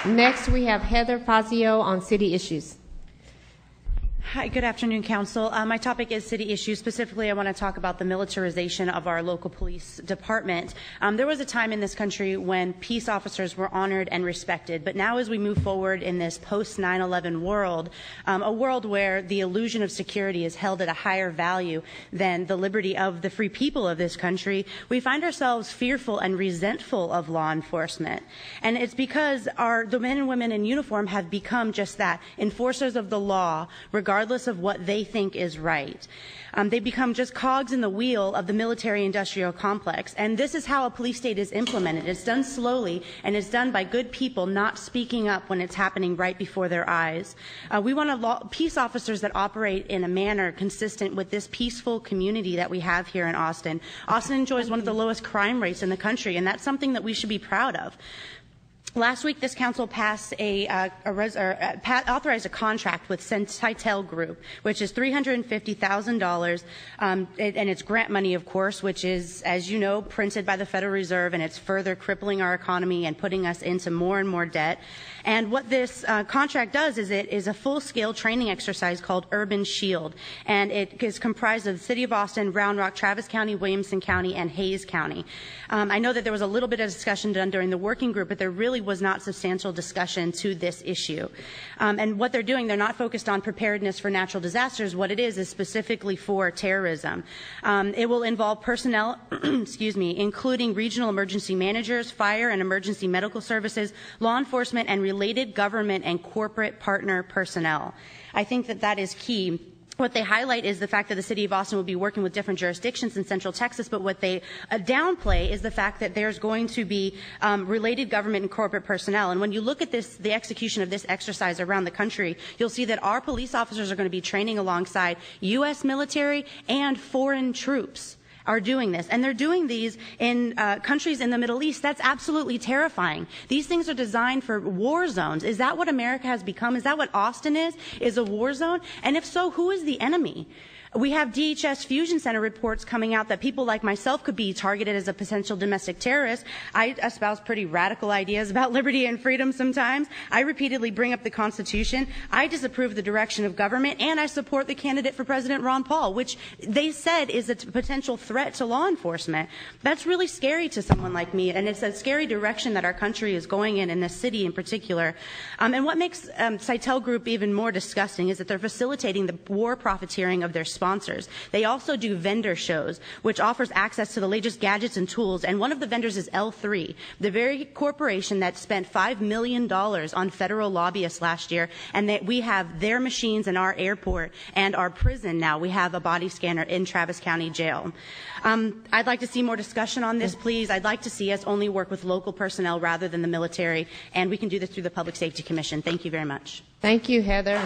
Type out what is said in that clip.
Next, we have Heather Fazio on city issues. Hi, good afternoon, Council. My topic is city issues. Specifically, I want to talk about the militarization of our local police department. There was a time in this country when peace officers were honored and respected, but now as we move forward in this post-9/11 world, a world where the illusion of security is held at a higher value than the liberty of the free people of this country, we find ourselves fearful and resentful of law enforcement. And it's because the men and women in uniform have become just that, enforcers of the law, regardless of what they think is right. They become just cogs in the wheel of the military-industrial complex, and this is how a police state is implemented. It's done slowly, and it's done by good people not speaking up when it's happening right before their eyes. We want peace officers that operate in a manner consistent with this peaceful community that we have here in Austin. Austin enjoys one of the lowest crime rates in the country, and that's something that we should be proud of. Last week, this council passed authorized a contract with Citel Group, which is $350,000, and it's grant money, of course, which is, as you know, printed by the Federal Reserve, and it's further crippling our economy and putting us into more and more debt. And what this contract does is it is a full-scale training exercise called Urban Shield, and it is comprised of the City of Austin, Round Rock, Travis County, Williamson County, and Hayes County. I know that there was a little bit of discussion done during the working group, but there really was not substantial discussion to this issue. And what they're doing, they're not focused on preparedness for natural disasters. What it is specifically for terrorism. It will involve personnel, excuse me, including regional emergency managers, fire and emergency medical services, law enforcement, and related government and corporate partner personnel. I think that that is key. What they highlight is the fact that the City of Austin will be working with different jurisdictions in Central Texas, but what they downplay is the fact that there's going to be related government and corporate personnel. And when you look at the execution of this exercise around the country, you'll see that our police officers are going to be training alongside U.S. military and foreign troops are doing this. And they're doing these in countries in the Middle East. That's absolutely terrifying. These things are designed for war zones. Is that what America has become? Is that what Austin is a war zone? And if so, who is the enemy? We have DHS Fusion Center reports coming out that people like myself could be targeted as a potential domestic terrorist. I espouse pretty radical ideas about liberty and freedom sometimes. I repeatedly bring up the Constitution. I disapprove the direction of government, and I support the candidate for President Ron Paul, which they said is a potential threat to law enforcement. That's really scary to someone like me, and it's a scary direction that our country is going in this city in particular. And what makes Citel Group even more disgusting is that they're facilitating the war profiteering of their sponsors. They also do vendor shows, which offers access to the latest gadgets and tools, and one of the vendors is L3, the very corporation that spent $5 million on federal lobbyists last year, and that we have their machines in our airport and our prison now. We have a body scanner in Travis County Jail. I'd like to see more discussion on this, please. I'd like to see us only work with local personnel rather than the military, and we can do this through the Public Safety Commission. Thank you very much. Thank you, Heather.